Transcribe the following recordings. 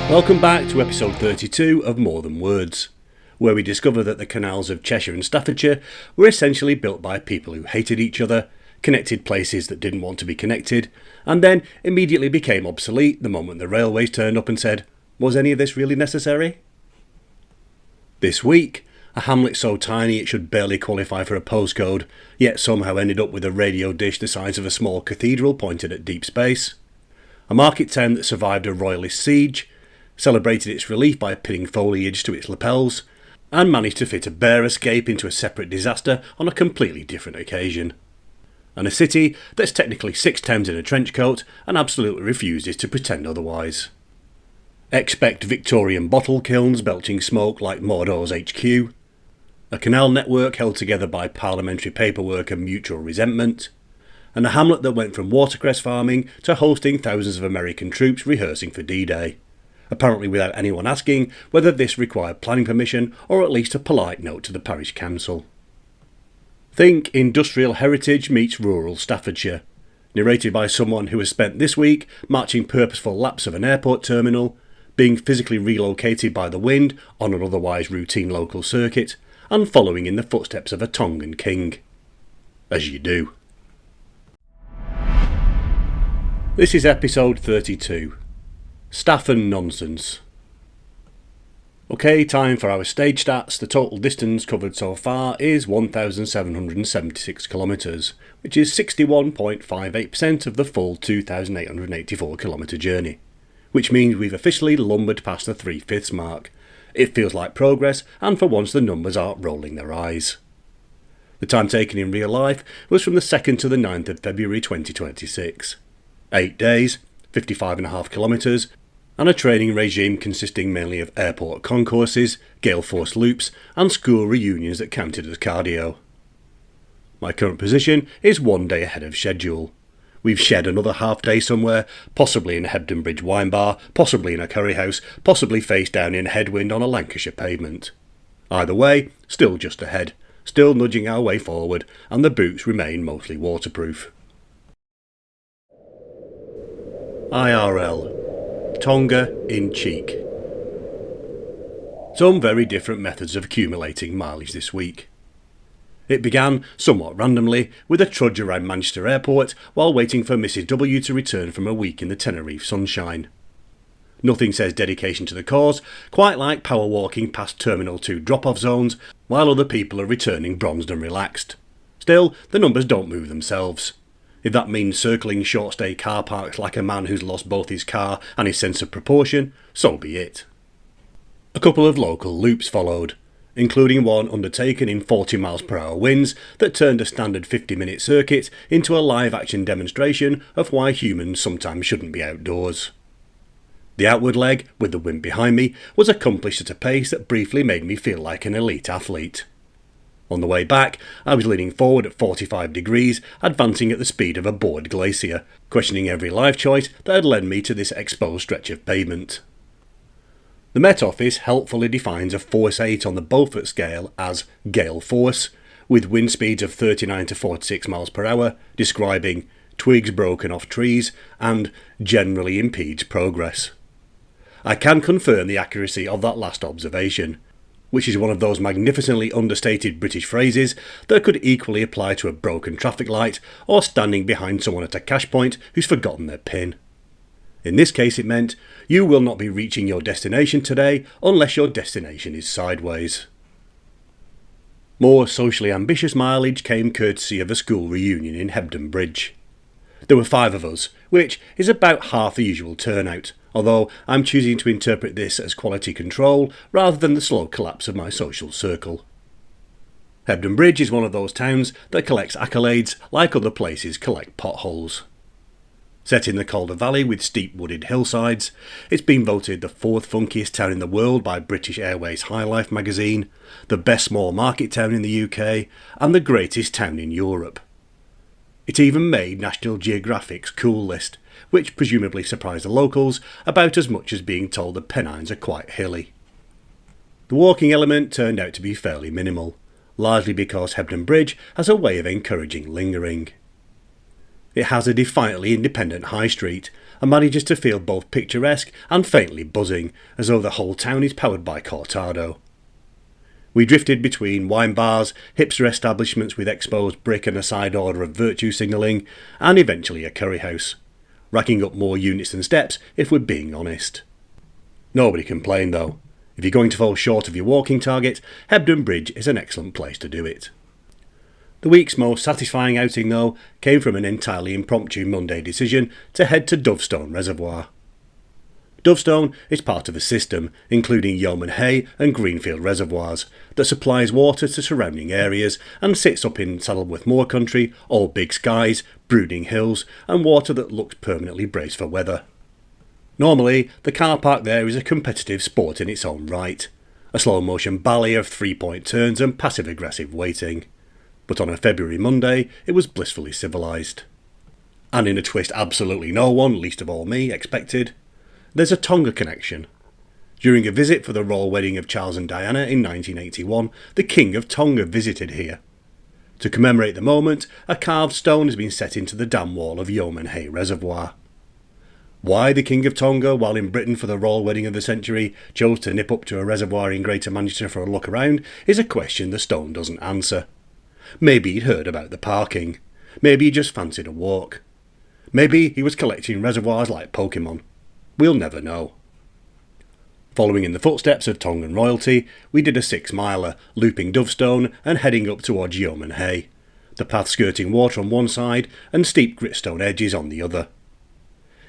Welcome back to episode 32 of More Than Words, where we discover that the canals of Cheshire and Staffordshire were essentially built by people who hated each other, connected places that didn't want to be connected, and then immediately became obsolete the moment the railways turned up and said, was any of this really necessary? This week, a hamlet so tiny it should barely qualify for a postcode, yet somehow ended up with a radio dish the size of a small cathedral pointed at deep space. A market town that survived a royalist siege, celebrated its relief by pinning foliage to its lapels, and managed to fit a bear escape into a separate disaster on a completely different occasion. And a city that's technically 6 Thames in a trench coat and absolutely refuses to pretend otherwise. Expect Victorian bottle kilns belching smoke like Mordor's HQ, a canal network held together by parliamentary paperwork and mutual resentment, and a hamlet that went from watercress farming to hosting thousands of American troops rehearsing for D-Day, apparently without anyone asking whether this required planning permission or at least a polite note to the parish council. Think industrial heritage meets rural Staffordshire, narrated by someone who has spent this week marching purposeful laps of an airport terminal, being physically relocated by the wind on an otherwise routine local circuit, and following in the footsteps of a Tongan king. As you do. This is episode 32. Staff and Nonsense. Okay, time for our stage stats. The total distance covered so far is 1,776 kilometres, which is 61.58% of the full 2,884 kilometre journey, which means we've officially lumbered past the 3/5 mark. It feels like progress, and for once the numbers aren't rolling their eyes. The time taken in real life was from the 2nd to the 9th of February 2026. 8 days, 55.5 kilometres, and a training regime consisting mainly of airport concourses, gale force loops, and school reunions that counted as cardio. My current position is 1 day ahead of schedule. We've shed another half day somewhere, possibly in a Hebden Bridge wine bar, possibly in a curry house, possibly face down in a headwind on a Lancashire pavement. Either way, still just ahead, still nudging our way forward, and the boots remain mostly waterproof. IRL. Tonga in cheek. Some very different methods of accumulating mileage this week. It began, somewhat randomly, with a trudge around Manchester Airport while waiting for Mrs W to return from a week in the Tenerife sunshine. Nothing says dedication to the cause, quite like power walking past Terminal 2 drop-off zones while other people are returning bronzed and relaxed. Still, the numbers don't move themselves. If that means circling short-stay car parks like a man who's lost both his car and his sense of proportion, so be it. A couple of local loops followed, including one undertaken in 40 mph winds that turned a standard 50-minute circuit into a live-action demonstration of why humans sometimes shouldn't be outdoors. The outward leg, with the wind behind me, was accomplished at a pace that briefly made me feel like an elite athlete. On the way back, I was leaning forward at 45 degrees, advancing at the speed of a bored glacier, questioning every life choice that had led me to this exposed stretch of pavement. The Met Office helpfully defines a force 8 on the Beaufort scale as gale force, with wind speeds of 39 to 46 mph, describing twigs broken off trees and generally impedes progress. I can confirm the accuracy of that last observation, which is one of those magnificently understated British phrases that could equally apply to a broken traffic light or standing behind someone at a cash point who's forgotten their PIN. In this case it meant, you will not be reaching your destination today unless your destination is sideways. More socially ambitious mileage came courtesy of a school reunion in Hebden Bridge. There were 5 of us, which is about half the usual turnout, although I'm choosing to interpret this as quality control rather than the slow collapse of my social circle. Hebden Bridge is one of those towns that collects accolades like other places collect potholes. Set in the Calder Valley with steep wooded hillsides, it's been voted the 4th funkiest town in the world by British Airways High Life magazine, the best small market town in the UK, and the greatest town in Europe. It even made National Geographic's cool list, which presumably surprised the locals about as much as being told the Pennines are quite hilly. The walking element turned out to be fairly minimal, largely because Hebden Bridge has a way of encouraging lingering. It has a defiantly independent high street and manages to feel both picturesque and faintly buzzing, as though the whole town is powered by cortado. We drifted between wine bars, hipster establishments with exposed brick and a side order of virtue signalling, and eventually a curry house, racking up more units than steps if we're being honest. Nobody complained though. If you're going to fall short of your walking target, Hebden Bridge is an excellent place to do it. The week's most satisfying outing though came from an entirely impromptu Monday decision to head to Dovestone Reservoir. Dovestone is part of a system, including Yeoman Hey and Greenfield reservoirs, that supplies water to surrounding areas and sits up in Saddleworth Moor country, all big skies, brooding hills and water that looks permanently braced for weather. Normally, the car park there is a competitive sport in its own right, a slow motion ballet of 3-point turns and passive aggressive waiting. But on a February Monday, it was blissfully civilised. And in a twist absolutely no one, least of all me, expected, there's a Tonga connection. During a visit for the royal wedding of Charles and Diana in 1981, the King of Tonga visited here. To commemorate the moment, a carved stone has been set into the dam wall of Yeoman Hey Reservoir. Why the King of Tonga, while in Britain for the royal wedding of the century, chose to nip up to a reservoir in Greater Manchester for a look around is a question the stone doesn't answer. Maybe he'd heard about the parking. Maybe he just fancied a walk. Maybe he was collecting reservoirs like Pokemon. We'll never know. Following in the footsteps of Tongan royalty, we did a 6-miler, looping Dovestone and heading up towards Yeoman Hey, the path skirting water on one side and steep gritstone edges on the other.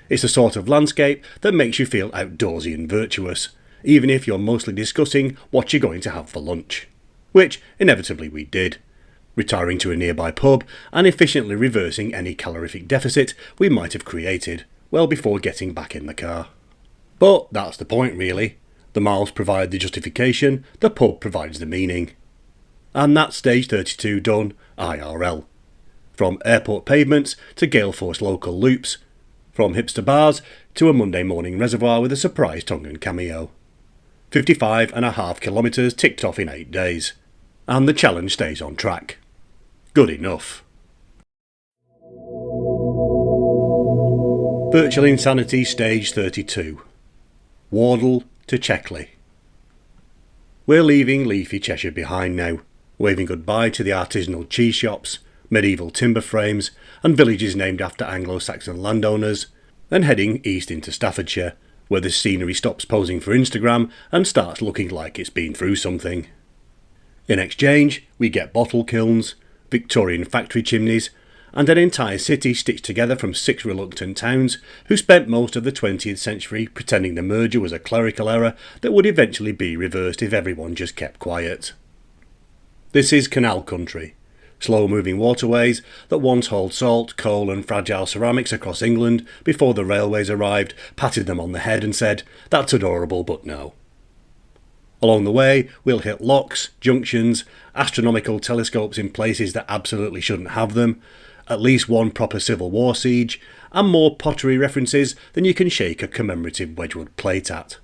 It's the sort of landscape that makes you feel outdoorsy and virtuous, even if you're mostly discussing what you're going to have for lunch. Which, inevitably, we did, retiring to a nearby pub and efficiently reversing any calorific deficit we might have created, well before getting back in the car. But that's the point really. The miles provide the justification, the pub provides the meaning. And that's stage 32 done, IRL. From airport pavements to gale force local loops, from hipster bars to a Monday morning reservoir with a surprise Tongan cameo. 55.5 kilometres ticked off in 8 days. And the challenge stays on track. Good enough. Virtual Insanity Stage 32. Wardle to Checkley. We're leaving leafy Cheshire behind now, waving goodbye to the artisanal cheese shops, medieval timber frames and villages named after Anglo-Saxon landowners, and heading east into Staffordshire, where the scenery stops posing for Instagram and starts looking like it's been through something. In exchange, we get bottle kilns, Victorian factory chimneys, and an entire city stitched together from 6 reluctant towns who spent most of the 20th century pretending the merger was a clerical error that would eventually be reversed if everyone just kept quiet. This is canal country, slow-moving waterways that once hauled salt, coal and fragile ceramics across England before the railways arrived, patted them on the head and said, "That's adorable, but no." Along the way, we'll hit locks, junctions, astronomical telescopes in places that absolutely shouldn't have them, at least one proper Civil War siege, and more pottery references than you can shake a commemorative Wedgwood plate at.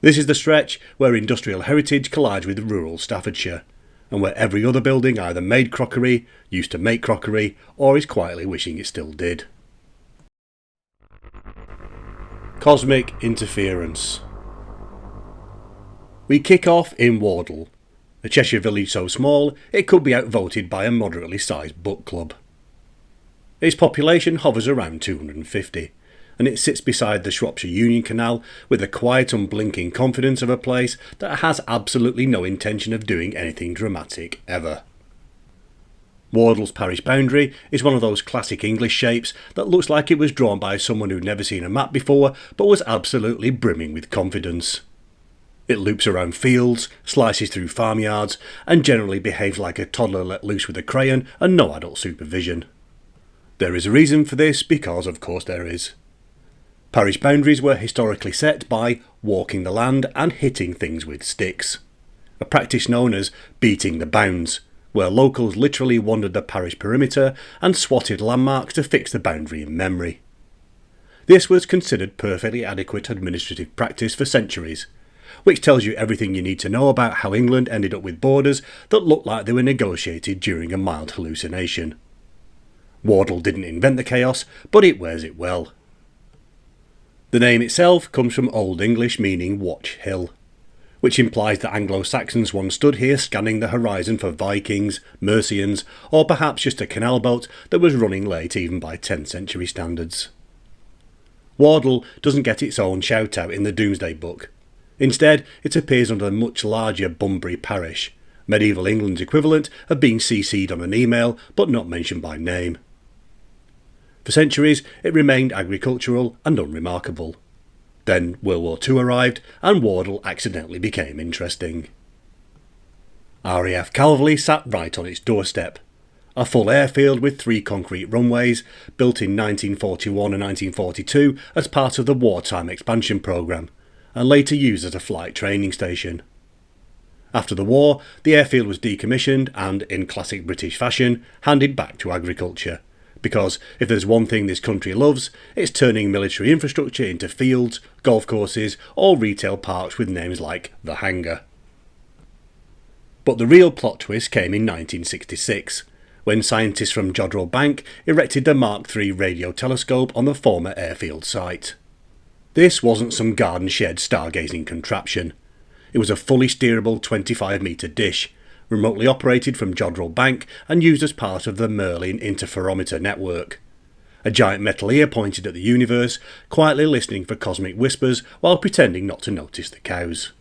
This is the stretch where industrial heritage collides with rural Staffordshire, and where every other building either made crockery, used to make crockery, or is quietly wishing it still did. Cosmic interference. We kick off in Wardle, a Cheshire village so small it could be outvoted by a moderately sized book club. Its population hovers around 250, and it sits beside the Shropshire Union Canal with the quiet unblinking confidence of a place that has absolutely no intention of doing anything dramatic ever. Wardle's parish boundary is one of those classic English shapes that looks like it was drawn by someone who'd never seen a map before but was absolutely brimming with confidence. It loops around fields, slices through farmyards, and generally behaves like a toddler let loose with a crayon and no adult supervision. There is a reason for this, because of course there is. Parish boundaries were historically set by walking the land and hitting things with sticks, a practice known as beating the bounds, where locals literally wandered the parish perimeter and swatted landmarks to fix the boundary in memory. This was considered perfectly adequate administrative practice for centuries, which tells you everything you need to know about how England ended up with borders that looked like they were negotiated during a mild hallucination. Wardle didn't invent the chaos, but it wears it well. The name itself comes from Old English meaning watch hill, which implies that Anglo-Saxons once stood here scanning the horizon for Vikings, Mercians, or perhaps just a canal boat that was running late even by 10th century standards. Wardle doesn't get its own shout-out in the Domesday Book. Instead, it appears under the much larger Bunbury parish, medieval England's equivalent of being CC'd on an email but not mentioned by name. For centuries, it remained agricultural and unremarkable. Then World War II arrived and Wardle accidentally became interesting. RAF Cavalry sat right on its doorstep. A full airfield with 3 concrete runways, built in 1941 and 1942 as part of the wartime expansion programme, and later used as a flight training station. After the war, the airfield was decommissioned and, in classic British fashion, handed back to agriculture. Because if there's one thing this country loves, it's turning military infrastructure into fields, golf courses, or retail parks with names like The Hangar. But the real plot twist came in 1966, when scientists from Jodrell Bank erected the Mark III radio telescope on the former airfield site. This wasn't some garden shed stargazing contraption. It was a fully steerable 25-metre dish, remotely operated from Jodrell Bank and used as part of the Merlin interferometer network. A giant metal ear pointed at the universe, quietly listening for cosmic whispers while pretending not to notice the cows.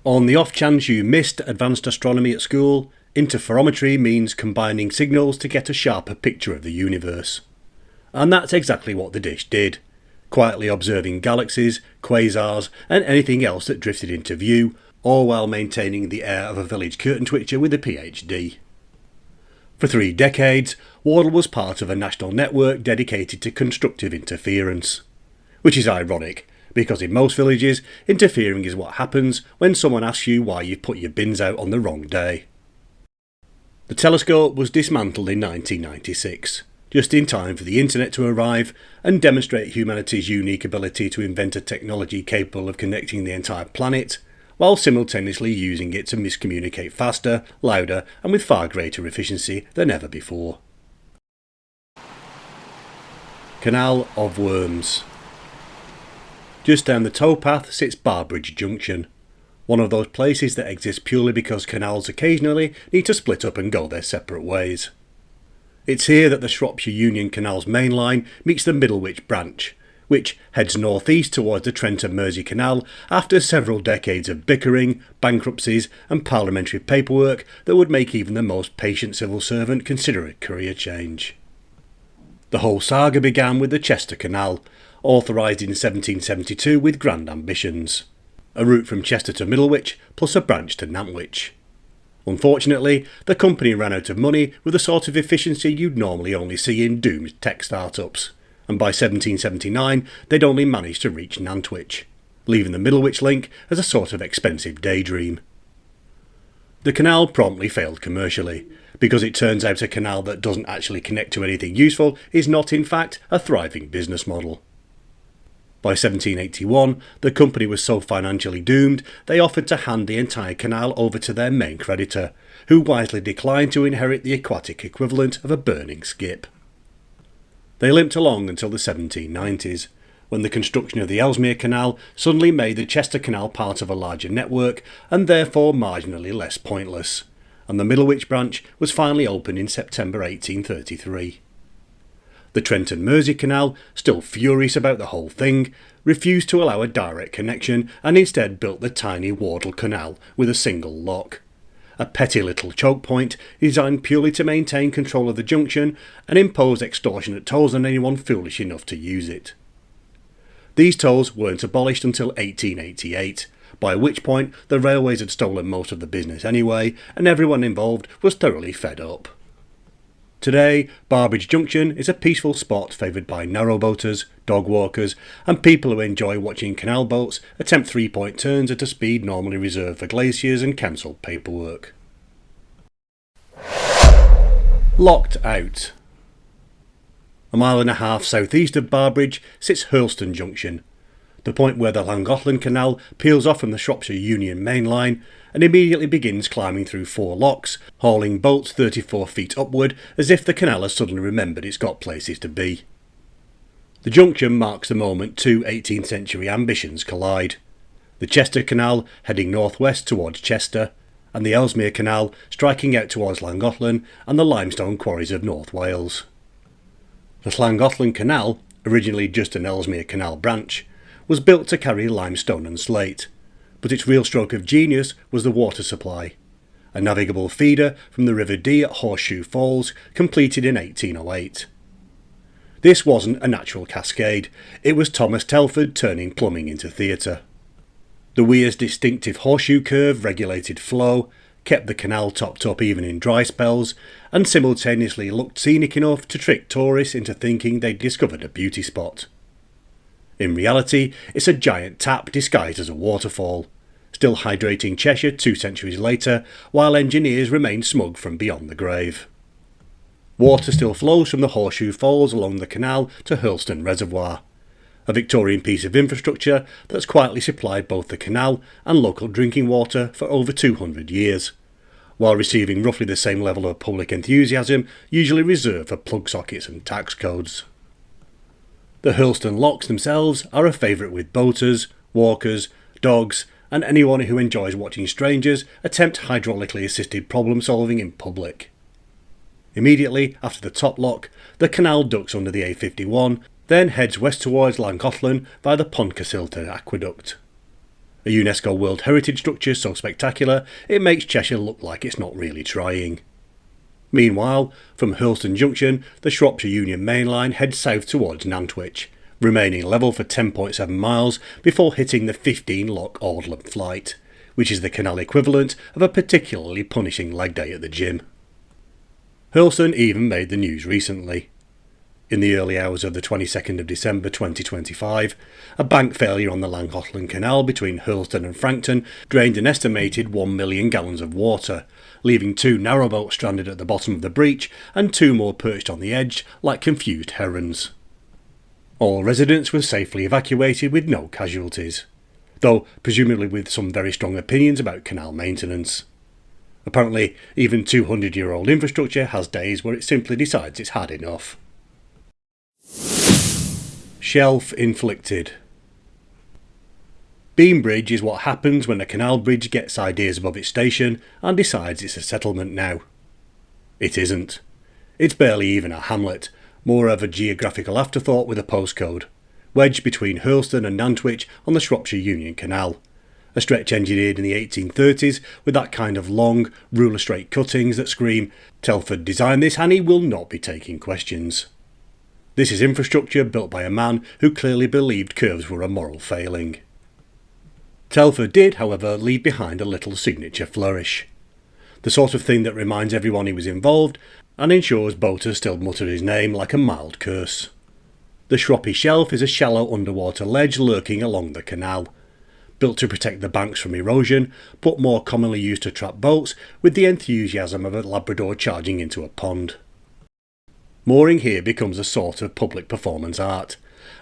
On the off chance you missed advanced astronomy at school, interferometry means combining signals to get a sharper picture of the universe. And that's exactly what the dish did, quietly observing galaxies, quasars and anything else that drifted into view, all while maintaining the air of a village curtain twitcher with a PhD. For 3 decades, Wardle was part of a national network dedicated to constructive interference. Which is ironic, because in most villages, interfering is what happens when someone asks you why you've put your bins out on the wrong day. The telescope was dismantled in 1996, just in time for the internet to arrive and demonstrate humanity's unique ability to invent a technology capable of connecting the entire planet, while simultaneously using it to miscommunicate faster, louder and with far greater efficiency than ever before. Canal of Worms. Just down the towpath sits Barbridge Junction, one of those places that exist purely because canals occasionally need to split up and go their separate ways. It's here that the Shropshire Union Canal's main line meets the Middlewich branch, which heads northeast towards the Trent and Mersey Canal after several decades of bickering, bankruptcies and parliamentary paperwork that would make even the most patient civil servant consider a career change. The whole saga began with the Chester Canal, authorised in 1772 with grand ambitions. A route from Chester to Middlewich plus a branch to Nantwich. Unfortunately, the company ran out of money with the sort of efficiency you'd normally only see in doomed tech startups, and by 1779 they'd only managed to reach Nantwich, leaving the Middlewich link as a sort of expensive daydream. The canal promptly failed commercially, because it turns out a canal that doesn't actually connect to anything useful is not in fact a thriving business model. By 1781, the company was so financially doomed they offered to hand the entire canal over to their main creditor, who wisely declined to inherit the aquatic equivalent of a burning skip. They limped along until the 1790s, when the construction of the Ellesmere Canal suddenly made the Chester Canal part of a larger network and therefore marginally less pointless, and the Middlewich branch was finally opened in September 1833. The Trent and Mersey Canal, still furious about the whole thing, refused to allow a direct connection and instead built the tiny Wardle Canal with a single lock. A petty little choke point designed purely to maintain control of the junction and impose extortionate tolls on anyone foolish enough to use it. These tolls weren't abolished until 1888, by which point the railways had stolen most of the business anyway, and everyone involved was thoroughly fed up. Today, Barbridge Junction is a peaceful spot favoured by narrowboaters, dog walkers and people who enjoy watching canal boats attempt three-point turns at a speed normally reserved for glaciers and cancelled paperwork. Locked out. A mile and a half southeast of Barbridge sits Hurlston Junction, the point where the Llangollen Canal peels off from the Shropshire Union Main Line and immediately begins climbing through 4 locks, hauling boats 34 feet upward as if the canal has suddenly remembered it's got places to be. The junction marks the moment two 18th century ambitions collide. The Chester Canal heading northwest towards Chester, and the Ellesmere Canal striking out towards Llangollen and the limestone quarries of North Wales. The Llangollen Canal, originally just an Ellesmere Canal branch, was built to carry limestone and slate, but its real stroke of genius was the water supply. A navigable feeder from the River Dee at Horseshoe Falls, completed in 1808. This wasn't a natural cascade, it was Thomas Telford turning plumbing into theatre. The Weir's distinctive horseshoe curve regulated flow, kept the canal topped up even in dry spells, and simultaneously looked scenic enough to trick tourists into thinking they'd discovered a beauty spot. In reality, it's a giant tap disguised as a waterfall, still hydrating Cheshire 2 centuries later, while engineers remain smug from beyond the grave. Water still flows from the Horseshoe Falls along the canal to Hurlstone Reservoir, a Victorian piece of infrastructure that's quietly supplied both the canal and local drinking water for over 200 years, while receiving roughly the same level of public enthusiasm usually reserved for plug sockets and tax codes. The Hurlstone locks themselves are a favourite with boaters, walkers, dogs, and anyone who enjoys watching strangers attempt hydraulically assisted problem solving in public. Immediately after the top lock, the canal ducks under the A51, then heads west towards Llangollen via the Pontcasilta aqueduct. A UNESCO World Heritage structure so spectacular it makes Cheshire look like it's not really trying. Meanwhile, from Hurlstone Junction, the Shropshire Union Main Line heads south towards Nantwich, remaining level for 10.7 miles before hitting the 15-lock Aldlam flight, which is the canal equivalent of a particularly punishing leg day at the gym. Hurlstone even made the news recently. In the early hours of the 22nd of December 2025, a bank failure on the Llangollen Canal between Hurlstone and Frankton drained an estimated 1 million gallons of water, leaving 2 narrowboats stranded at the bottom of the breach and 2 more perched on the edge like confused herons. All residents were safely evacuated with no casualties, though presumably with some very strong opinions about canal maintenance. Apparently, even 200-year-old infrastructure has days where it simply decides it's had enough. Shelf inflicted. Beam bridge is what happens when a canal bridge gets ideas above its station and decides it's a settlement now. It isn't. It's barely even a hamlet, more of a geographical afterthought with a postcode, wedged between Hurlstone and Nantwich on the Shropshire Union Canal, a stretch engineered in the 1830s with that kind of long, ruler-straight cuttings that scream, "Telford designed this and he will not be taking questions." This is infrastructure built by a man who clearly believed curves were a moral failing. Telford did, however, leave behind a little signature flourish. The sort of thing that reminds everyone he was involved and ensures boaters still mutter his name like a mild curse. The Shroppy Shelf is a shallow underwater ledge lurking along the canal, built to protect the banks from erosion, but more commonly used to trap boats with the enthusiasm of a Labrador charging into a pond. Mooring here becomes a sort of public performance art,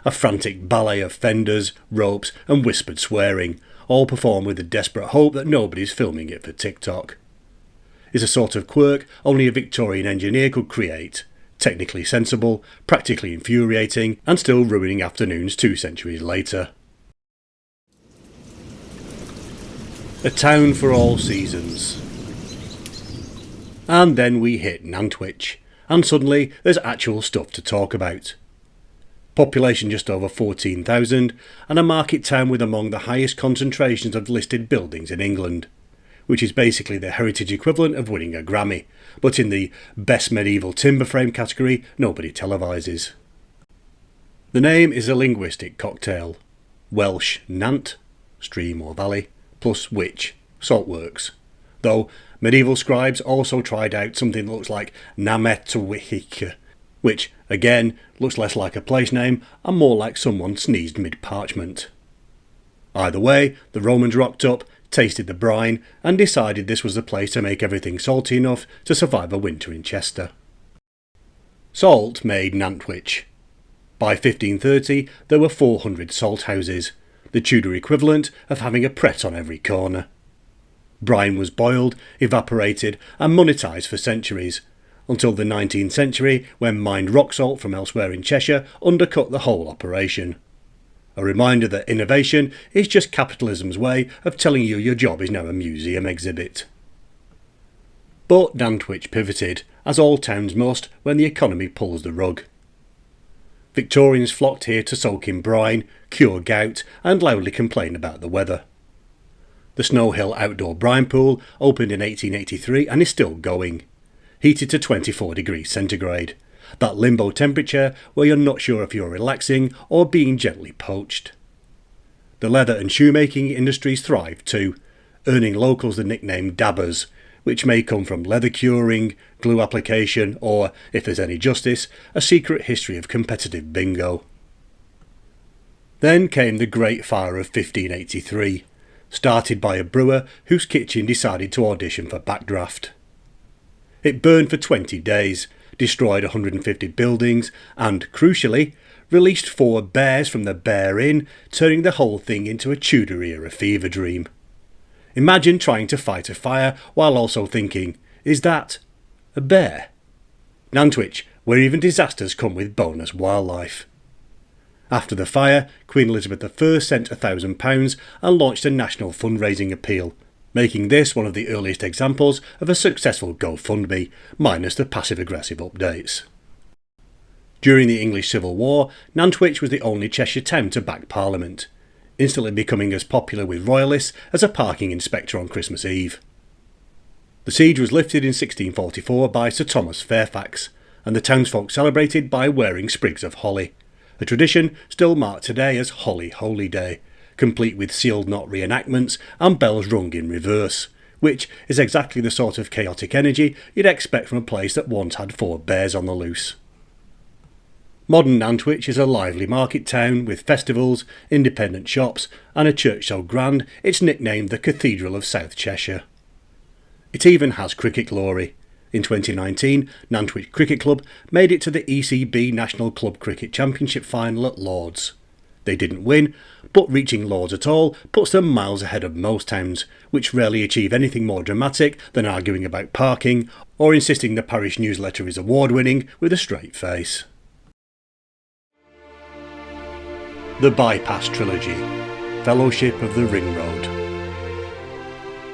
a frantic ballet of fenders, ropes and whispered swearing, all performed with the desperate hope that nobody's filming it for TikTok. It's a sort of quirk only a Victorian engineer could create, technically sensible, practically infuriating, and still ruining afternoons 2 centuries later. A town for all seasons. And then we hit Nantwich, and suddenly there's actual stuff to talk about. Population just over 14,000, and a market town with among the highest concentrations of listed buildings in England, which is basically the heritage equivalent of winning a Grammy, but in the best medieval timber frame category nobody televises. The name is a linguistic cocktail. Welsh Nant, stream or valley, plus witch, saltworks, though medieval scribes also tried out something that looks like Nametwihik, which, again, looks less like a place name and more like someone sneezed mid-parchment. Either way, the Romans rocked up, tasted the brine, and decided this was the place to make everything salty enough to survive a winter in Chester. Salt made Nantwich. By 1530, there were 400 salt houses, the Tudor equivalent of having a Pret on every corner. Brine was boiled, evaporated and monetised for centuries, until the 19th century when mined rock salt from elsewhere in Cheshire undercut the whole operation. A reminder that innovation is just capitalism's way of telling you your job is now a museum exhibit. But Nantwich pivoted, as all towns must when the economy pulls the rug. Victorians flocked here to soak in brine, cure gout and loudly complain about the weather. The Snow Hill outdoor brine pool opened in 1883 and is still going, heated to 24 degrees centigrade, that limbo temperature where you're not sure if you're relaxing or being gently poached. The leather and shoemaking industries thrive too, earning locals the nickname dabbers, which may come from leather curing, glue application or, if there's any justice, a secret history of competitive bingo. Then came the Great Fire of 1583, started by a brewer whose kitchen decided to audition for backdraft. It burned for 20 days, destroyed 150 buildings and, crucially, released 4 bears from the Bear Inn, turning the whole thing into a Tudor-era fever dream. Imagine trying to fight a fire while also thinking, is that a bear? Nantwich, where even disasters come with bonus wildlife. After the fire, Queen Elizabeth I sent £1,000 and launched a national fundraising appeal, making this one of the earliest examples of a successful GoFundMe, minus the passive-aggressive updates. During the English Civil War, Nantwich was the only Cheshire town to back Parliament, instantly becoming as popular with royalists as a parking inspector on Christmas Eve. The siege was lifted in 1644 by Sir Thomas Fairfax, and the townsfolk celebrated by wearing sprigs of holly, a tradition still marked today as Holly Holy Day, complete with sealed knot reenactments and bells rung in reverse, which is exactly the sort of chaotic energy you'd expect from a place that once had 4 bears on the loose. Modern Nantwich is a lively market town with festivals, independent shops and a church so grand it's nicknamed the Cathedral of South Cheshire. It even has cricket glory. In 2019, Nantwich Cricket Club made it to the ECB National Club Cricket Championship final at Lord's. They didn't win, but reaching Lord's at all puts them miles ahead of most towns, which rarely achieve anything more dramatic than arguing about parking or insisting the parish newsletter is award-winning with a straight face. The Bypass Trilogy, Fellowship of the Ring Road.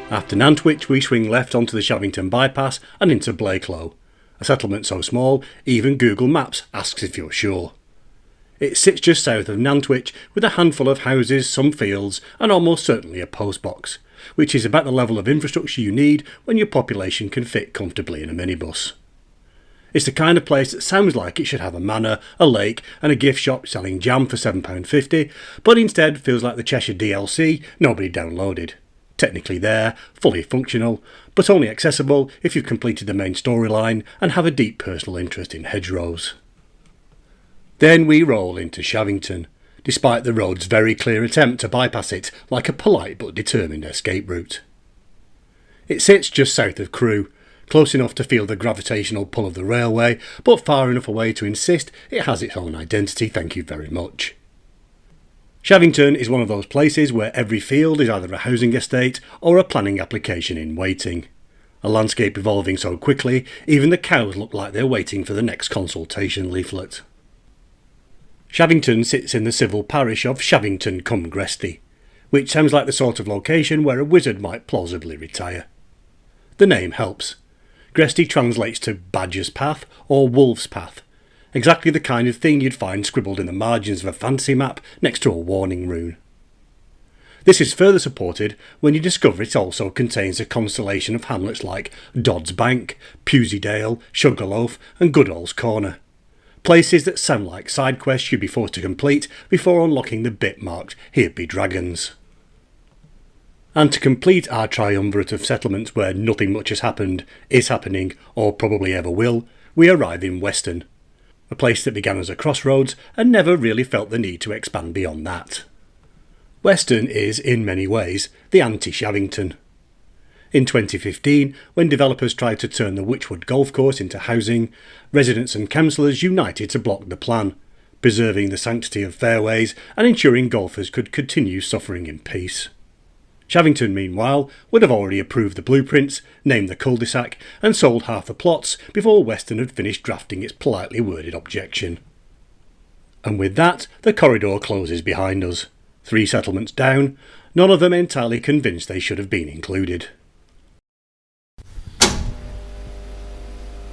After Nantwich we swing left onto the Shavington Bypass and into Blakelow, a settlement so small even Google Maps asks if you're sure. It sits just south of Nantwich with a handful of houses, some fields and almost certainly a postbox, which is about the level of infrastructure you need when your population can fit comfortably in a minibus. It's the kind of place that sounds like it should have a manor, a lake and a gift shop selling jam for £7.50, but instead feels like the Cheshire DLC nobody downloaded. Technically there, fully functional, but only accessible if you've completed the main storyline and have a deep personal interest in hedgerows. Then we roll into Shavington, despite the road's very clear attempt to bypass it like a polite but determined escape route. It sits just south of Crewe, close enough to feel the gravitational pull of the railway, but far enough away to insist it has its own identity, thank you very much. Shavington is one of those places where every field is either a housing estate or a planning application in waiting. A landscape evolving so quickly, even the cows look like they're waiting for the next consultation leaflet. Shavington sits in the civil parish of Shavington-cum-Gresty, which sounds like the sort of location where a wizard might plausibly retire. The name helps. Gresty translates to Badger's Path or Wolf's Path, exactly the kind of thing you'd find scribbled in the margins of a fantasy map next to a warning rune. This is further supported when you discover it also contains a constellation of hamlets like Dodd's Bank, Pewsydale, Sugarloaf and Goodall's Corner. Places that sound like side quests you'd be forced to complete before unlocking the bit marked Here Be Dragons. And to complete our triumvirate of settlements where nothing much has happened, is happening, or probably ever will, we arrive in Weston, a place that began as a crossroads and never really felt the need to expand beyond that. Weston is, in many ways, the anti-Shavington. In 2015, when developers tried to turn the Witchwood golf course into housing, residents and councillors united to block the plan, preserving the sanctity of fairways and ensuring golfers could continue suffering in peace. Shavington, meanwhile, would have already approved the blueprints, named the cul-de-sac and sold half the plots before Weston had finished drafting its politely worded objection. And with that, the corridor closes behind us. 3 settlements down, none of them entirely convinced they should have been included.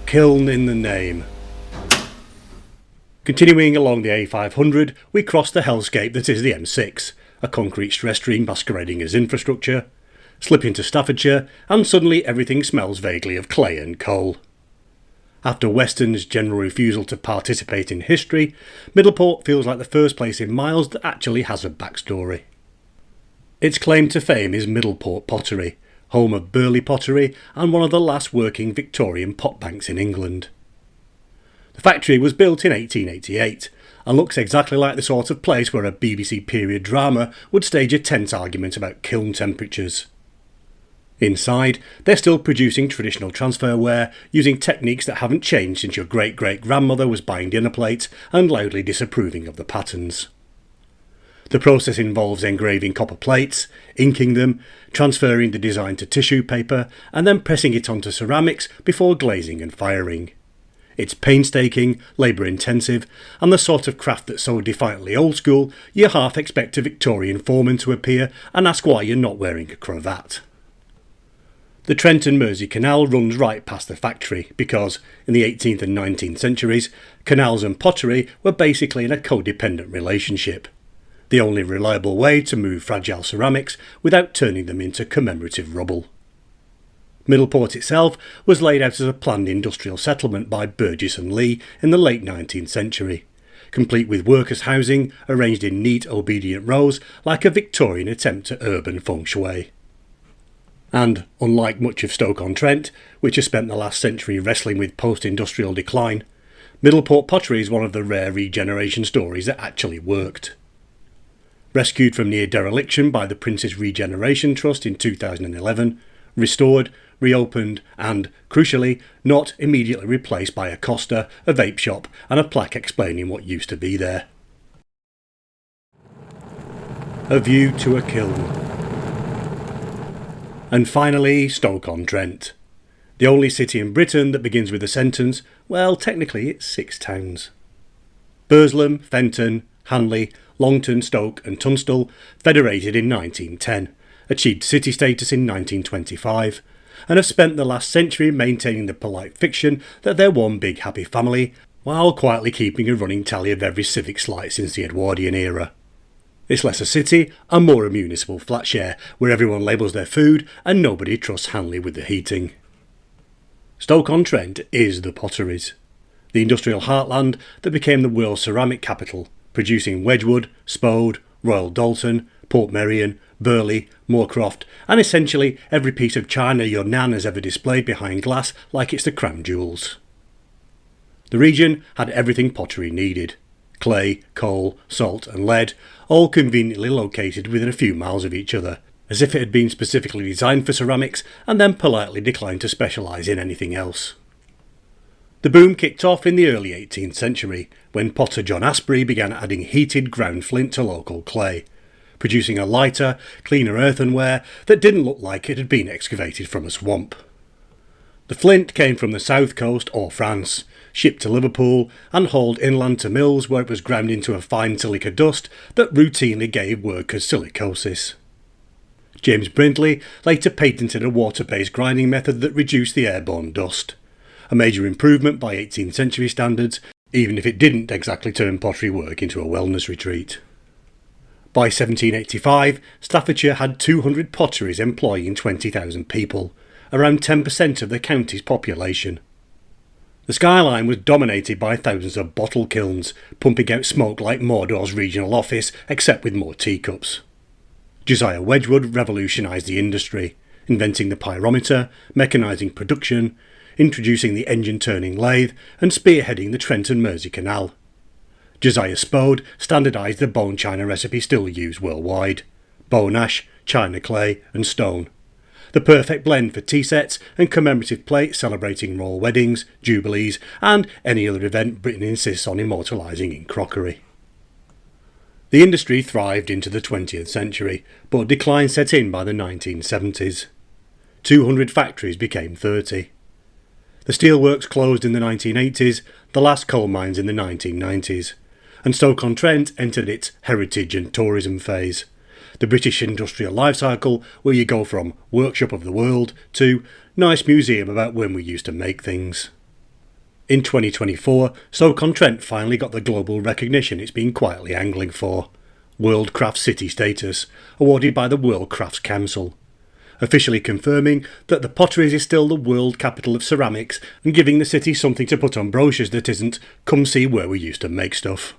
Kiln in the name. Continuing along the A500, we cross the hellscape that is the M6, a concrete stress stream masquerading as infrastructure, slip into Staffordshire, and suddenly everything smells vaguely of clay and coal. After Weston's general refusal to participate in history, Middleport feels like the first place in miles that actually has a backstory. Its claim to fame is Middleport pottery, home of Burley pottery and one of the last working Victorian pot banks in England. The factory was built in 1888 and looks exactly like the sort of place where a BBC period drama would stage a tense argument about kiln temperatures. Inside, they're still producing traditional transferware using techniques that haven't changed since your great-great-grandmother was buying dinner plates and loudly disapproving of the patterns. The process involves engraving copper plates, inking them, transferring the design to tissue paper, and then pressing it onto ceramics before glazing and firing. It's painstaking, labour-intensive, and the sort of craft that's so defiantly old-school you half expect a Victorian foreman to appear and ask why you're not wearing a cravat. The Trent and Mersey Canal runs right past the factory because, in the 18th and 19th centuries, canals and pottery were basically in a codependent relationship. The only reliable way to move fragile ceramics without turning them into commemorative rubble. Middleport itself was laid out as a planned industrial settlement by Burgess and Lee in the late 19th century, complete with workers' housing arranged in neat, obedient rows like a Victorian attempt at urban feng shui. And, unlike much of Stoke-on-Trent, which has spent the last century wrestling with post-industrial decline, Middleport pottery is one of the rare regeneration stories that actually worked. Rescued from near dereliction by the Prince's Regeneration Trust in 2011, restored, reopened and, crucially, not immediately replaced by a Costa, a vape shop and a plaque explaining what used to be there. A view to a kiln. And finally, Stoke-on-Trent. The only city in Britain that begins with a sentence, well, technically it's 6 towns. Burslem, Fenton, Hanley, Longton, Stoke and Tunstall federated in 1910, achieved city status in 1925, and have spent the last century maintaining the polite fiction that they're one big happy family, while quietly keeping a running tally of every civic slight since the Edwardian era. It's less a city and more a municipal flat share, where everyone labels their food and nobody trusts Hanley with the heating. Stoke-on-Trent is the potteries, the industrial heartland that became the world's ceramic capital, producing Wedgwood, Spode, Royal Dalton, Portmeirion, Burley, Moorcroft, and essentially every piece of china your nan has ever displayed behind glass like it's the crown jewels. The region had everything pottery needed: clay, coal, salt and lead, all conveniently located within a few miles of each other, as if it had been specifically designed for ceramics and then politely declined to specialise in anything else. The boom kicked off in the early 18th century, when potter John Asprey began adding heated ground flint to local clay, producing a lighter, cleaner earthenware that didn't look like it had been excavated from a swamp. The flint came from the south coast or France, shipped to Liverpool and hauled inland to mills where it was ground into a fine silica dust that routinely gave workers silicosis. James Brindley later patented a water-based grinding method that reduced the airborne dust, a major improvement by 18th century standards, even if it didn't exactly turn pottery work into a wellness retreat. By 1785, Staffordshire had 200 potteries employing 20,000 people, around 10% of the county's population. The skyline was dominated by thousands of bottle kilns, pumping out smoke like Mordor's regional office, except with more teacups. Josiah Wedgwood revolutionised the industry, inventing the pyrometer, mechanising production, introducing the engine-turning lathe, and spearheading the Trent and Mersey Canal. Josiah Spode standardised the bone china recipe still used worldwide: bone ash, china clay and stone. The perfect blend for tea sets and commemorative plates celebrating royal weddings, jubilees and any other event Britain insists on immortalising in crockery. The industry thrived into the 20th century, but decline set in by the 1970s. 200 factories became 30. The steelworks closed in the 1980s, the last coal mines in the 1990s, and Stoke-on-Trent entered its heritage and tourism phase, the British industrial life cycle where you go from workshop of the world to nice museum about when we used to make things. In 2024, Stoke-on-Trent finally got the global recognition it's been quietly angling for, World Craft City status, awarded by the World Crafts Council, officially confirming that the Potteries is still the world capital of ceramics and giving the city something to put on brochures that isn't, come see where we used to make stuff.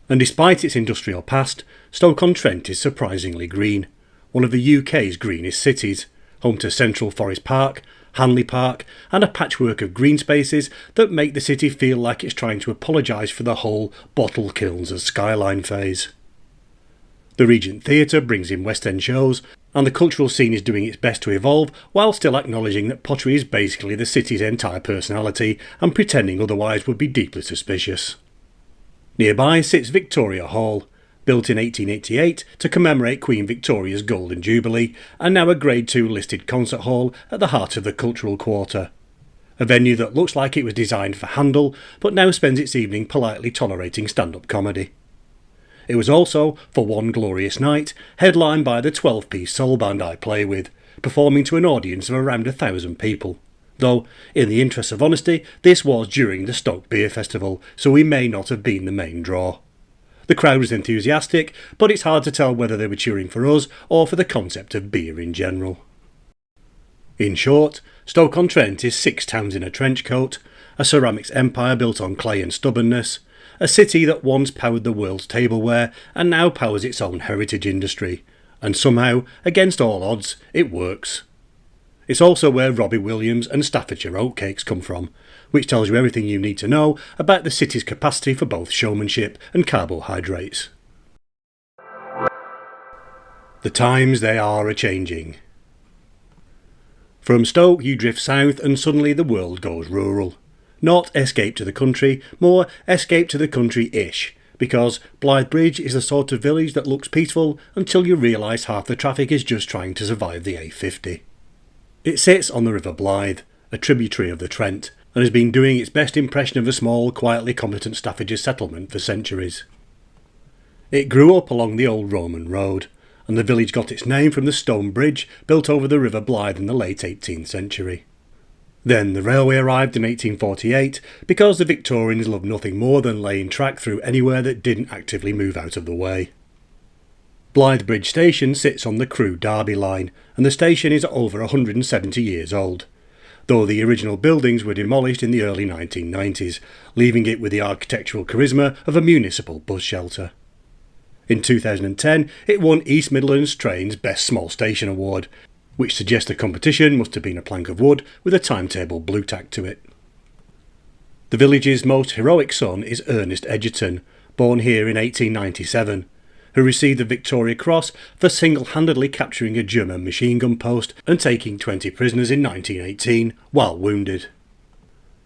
And despite its industrial past, Stoke-on-Trent is surprisingly green, one of the UK's greenest cities, home to Central Forest Park, Hanley Park and a patchwork of green spaces that make the city feel like it's trying to apologise for the whole bottle kilns as skyline phase. The Regent Theatre brings in West End shows, and the cultural scene is doing its best to evolve while still acknowledging that pottery is basically the city's entire personality, and pretending otherwise would be deeply suspicious. Nearby sits Victoria Hall, built in 1888 to commemorate Queen Victoria's Golden Jubilee, and now a Grade 2 listed concert hall at the heart of the cultural quarter. A venue that looks like it was designed for Handel, but now spends its evening politely tolerating stand-up comedy. It was also, for one glorious night, headlined by the 12-piece soul band I play with, performing to an audience of around 1,000 people. Though, in the interest of honesty, this was during the Stoke Beer Festival, so we may not have been the main draw. The crowd was enthusiastic, but it's hard to tell whether they were cheering for us or for the concept of beer in general. In short, Stoke-on-Trent is 6 towns in a trench coat, a ceramics empire built on clay and stubbornness, a city that once powered the world's tableware and now powers its own heritage industry, and somehow, against all odds, it works. It's also where Robbie Williams and Staffordshire oatcakes come from, which tells you everything you need to know about the city's capacity for both showmanship and carbohydrates. The times they are a-changing. From Stoke you drift south and suddenly the world goes rural. Not escape to the country, more escape to the country-ish, because Blythe Bridge is the sort of village that looks peaceful until you realise half the traffic is just trying to survive the A50. It sits on the River Blythe, a tributary of the Trent, and has been doing its best impression of a small, quietly competent Staffordshire settlement for centuries. It grew up along the old Roman road, and the village got its name from the stone bridge built over the River Blythe in the late 18th century. Then the railway arrived in 1848 because the Victorians loved nothing more than laying track through anywhere that didn't actively move out of the way. Blythe Bridge Station sits on the Crewe Derby line, and the station is over 170 years old, though the original buildings were demolished in the early 1990s, leaving it with the architectural charisma of a municipal bus shelter. In 2010 it won East Midlands Train's Best Small Station Award, which suggests the competition must have been a plank of wood with a timetable blue tack to it. The village's most heroic son is Ernest Egerton, born here in 1897, who received the Victoria Cross for single-handedly capturing a German machine gun post and taking 20 prisoners in 1918 while wounded.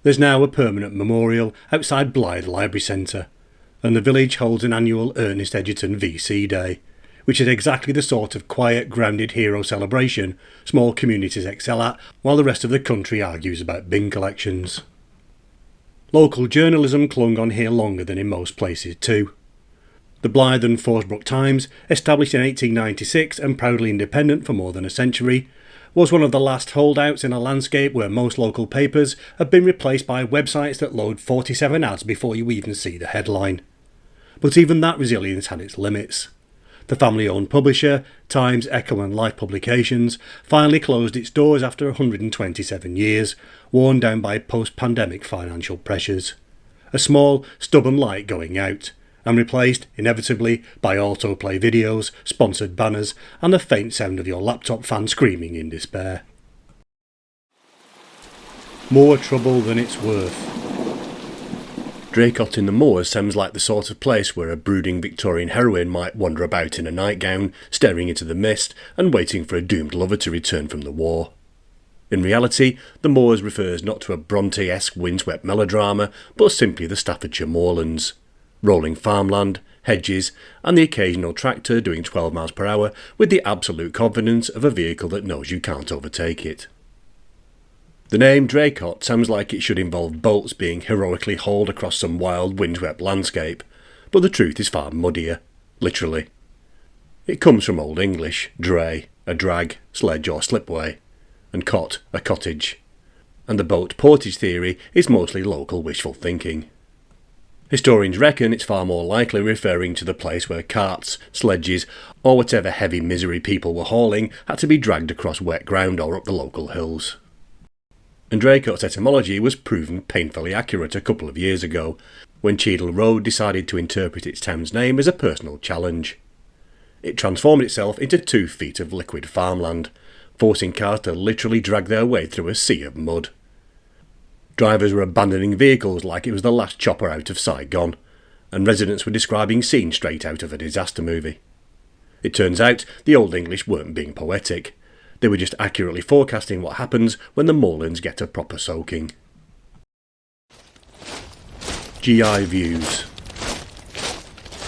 There's now a permanent memorial outside Blythe Library Centre, and the village holds an annual Ernest Egerton VC Day, which is exactly the sort of quiet, grounded hero celebration small communities excel at while the rest of the country argues about bin collections. Local journalism clung on here longer than in most places too. The Blythe and Forsbrook Times, established in 1896 and proudly independent for more than a century, was one of the last holdouts in a landscape where most local papers have been replaced by websites that load 47 ads before you even see the headline. But even that resilience had its limits. The family-owned publisher, Times, Echo and Life Publications, finally closed its doors after 127 years, worn down by post-pandemic financial pressures. A small, stubborn light going out, and replaced, inevitably, by autoplay videos, sponsored banners, and the faint sound of your laptop fan screaming in despair. More trouble than it's worth. Draycott in the moors sounds like the sort of place where a brooding Victorian heroine might wander about in a nightgown, staring into the mist and waiting for a doomed lover to return from the war. In reality, the moors refers not to a Bronte-esque windswept melodrama, but simply the Staffordshire moorlands. Rolling farmland, hedges, and the occasional tractor doing 12 miles per hour with the absolute confidence of a vehicle that knows you can't overtake it. The name Draycott sounds like it should involve boats being heroically hauled across some wild windswept landscape, but the truth is far muddier, literally. It comes from Old English, dray, a drag, sledge or slipway, and cot, a cottage, and the boat portage theory is mostly local wishful thinking. Historians reckon it's far more likely referring to the place where carts, sledges, or whatever heavy misery people were hauling had to be dragged across wet ground or up the local hills. And Draycott's etymology was proven painfully accurate a couple of years ago, when Cheadle Road decided to interpret its town's name as a personal challenge. It transformed itself into 2 feet of liquid farmland, forcing cars to literally drag their way through a sea of mud. Drivers were abandoning vehicles like it was the last chopper out of Saigon, and residents were describing scenes straight out of a disaster movie. It turns out the Old English weren't being poetic. They were just accurately forecasting what happens when the moorlands get a proper soaking. GI views.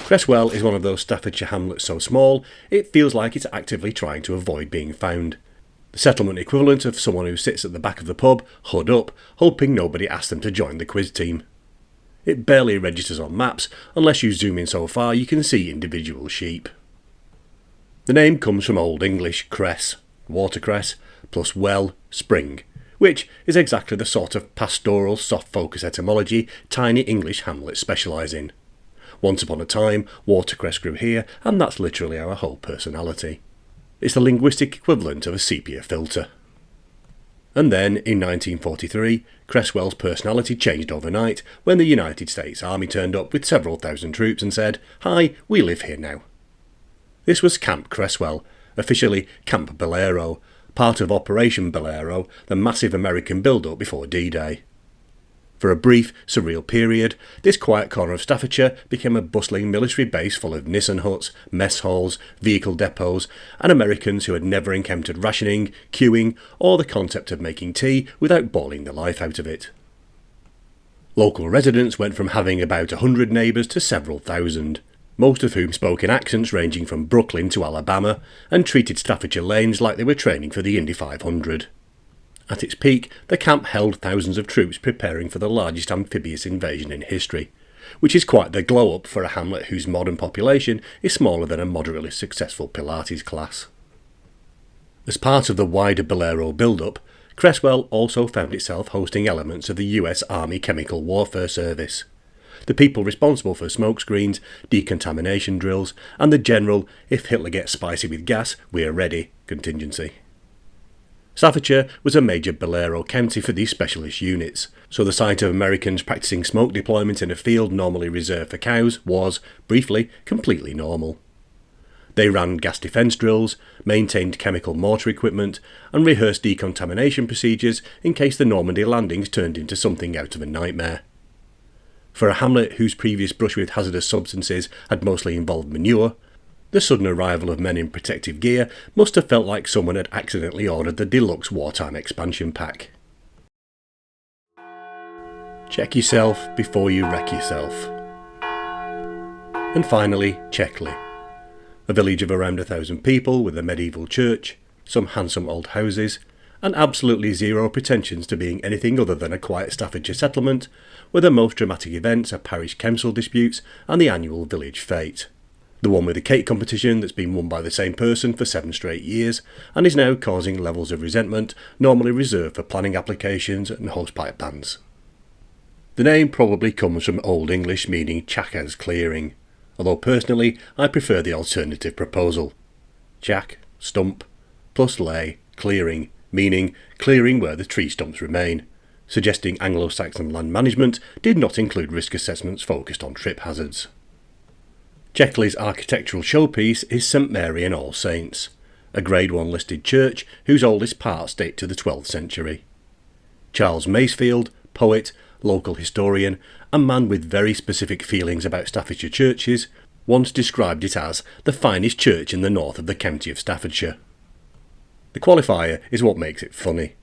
Cresswell is one of those Staffordshire hamlets so small it feels like it's actively trying to avoid being found. The settlement equivalent of someone who sits at the back of the pub, hood up, hoping nobody asks them to join the quiz team. It barely registers on maps unless you zoom in so far you can see individual sheep. The name comes from Old English cress, watercress, plus well, spring, which is exactly the sort of pastoral soft focus etymology tiny English hamlets specialise in. Once upon a time, watercress grew here, and that's literally our whole personality. It's the linguistic equivalent of a sepia filter. And then, in 1943, Cresswell's personality changed overnight when the United States Army turned up with several thousand troops and said, "Hi, we live here now." This was Camp Cresswell, officially Camp Bolero, part of Operation Bolero, the massive American build-up before D-Day. For a brief, surreal period, this quiet corner of Staffordshire became a bustling military base full of Nissen huts, mess halls, vehicle depots, and Americans who had never encountered rationing, queuing, or the concept of making tea without boiling the life out of it. Local residents went from having about 100 neighbours to several thousand, most of whom spoke in accents ranging from Brooklyn to Alabama, and treated Staffordshire lanes like they were training for the Indy 500. At its peak, the camp held thousands of troops preparing for the largest amphibious invasion in history, which is quite the glow-up for a hamlet whose modern population is smaller than a moderately successful Pilates class. As part of the wider Bolero build-up, Cresswell also found itself hosting elements of the US Army Chemical Warfare Service, the people responsible for smokescreens, decontamination drills, and the general "if Hitler gets spicy with gas, we're ready" contingency. Staffordshire was a major Bolero county for these specialist units, so the sight of Americans practising smoke deployment in a field normally reserved for cows was, briefly, completely normal. They ran gas defence drills, maintained chemical mortar equipment, and rehearsed decontamination procedures in case the Normandy landings turned into something out of a nightmare. For a hamlet whose previous brush with hazardous substances had mostly involved manure, the sudden arrival of men in protective gear must have felt like someone had accidentally ordered the deluxe wartime expansion pack. Check yourself before you wreck yourself. And finally, Checkley, a village of around 1,000 people with a medieval church, some handsome old houses, and absolutely zero pretensions to being anything other than a quiet Staffordshire settlement, where the most dramatic events are parish council disputes and the annual village fete. The one with the cake competition that's been won by the same person for 7 straight years, and is now causing levels of resentment normally reserved for planning applications and hosepipe bans. The name probably comes from Old English meaning chackers clearing, although personally I prefer the alternative proposal. Chack, stump, plus lay, clearing, meaning clearing where the tree stumps remain, suggesting Anglo-Saxon land management did not include risk assessments focused on trip hazards. Checkley's architectural showpiece is St Mary and All Saints, a Grade 1 listed church whose oldest parts date to the 12th century. Charles Masefield, poet, local historian, and man with very specific feelings about Staffordshire churches, once described it as the finest church in the north of the county of Staffordshire. The qualifier is what makes it funny.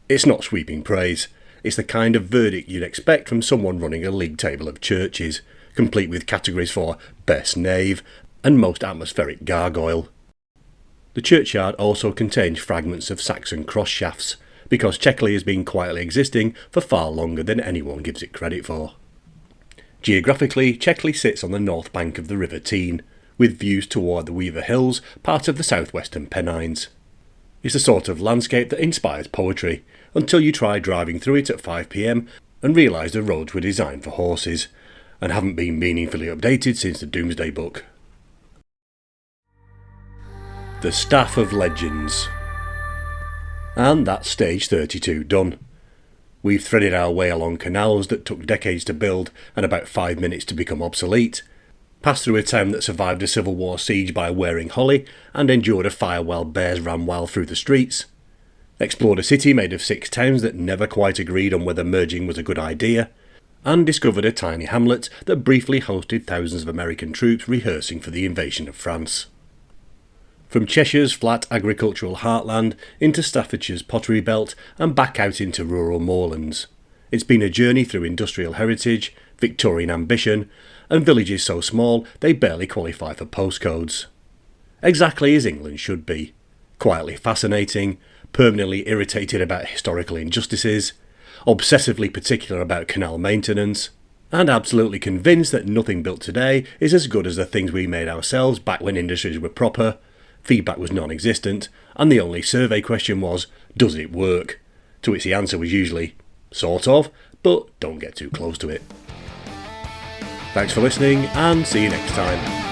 It's not sweeping praise. It's the kind of verdict you'd expect from someone running a league table of churches, complete with categories for best nave and most atmospheric gargoyle. The churchyard also contains fragments of Saxon cross shafts, because Checkley has been quietly existing for far longer than anyone gives it credit for. Geographically, Checkley sits on the north bank of the River Tean, with views toward the Weaver Hills, part of the southwestern Pennines. It's the sort of landscape that inspires poetry, until you try driving through it at 5 p.m. and realise the roads were designed for horses, and haven't been meaningfully updated since the Doomsday Book. The Staff of Legends. And that's stage 32 done. We've threaded our way along canals that took decades to build and about 5 minutes to become obsolete, passed through a town that survived a Civil War siege by wearing holly and endured a fire while bears ran wild through the streets, explored a city made of 6 towns that never quite agreed on whether merging was a good idea, and discovered a tiny hamlet that briefly hosted thousands of American troops rehearsing for the invasion of France. From Cheshire's flat agricultural heartland into Staffordshire's pottery belt and back out into rural moorlands, it's been a journey through industrial heritage, Victorian ambition, and villages so small they barely qualify for postcodes. Exactly as England should be. Quietly fascinating, permanently irritated about historical injustices, obsessively particular about canal maintenance, and absolutely convinced that nothing built today is as good as the things we made ourselves back when industries were proper, feedback was non-existent, and the only survey question was, does it work? To which the answer was usually, sort of, but don't get too close to it. Thanks for listening, and see you next time.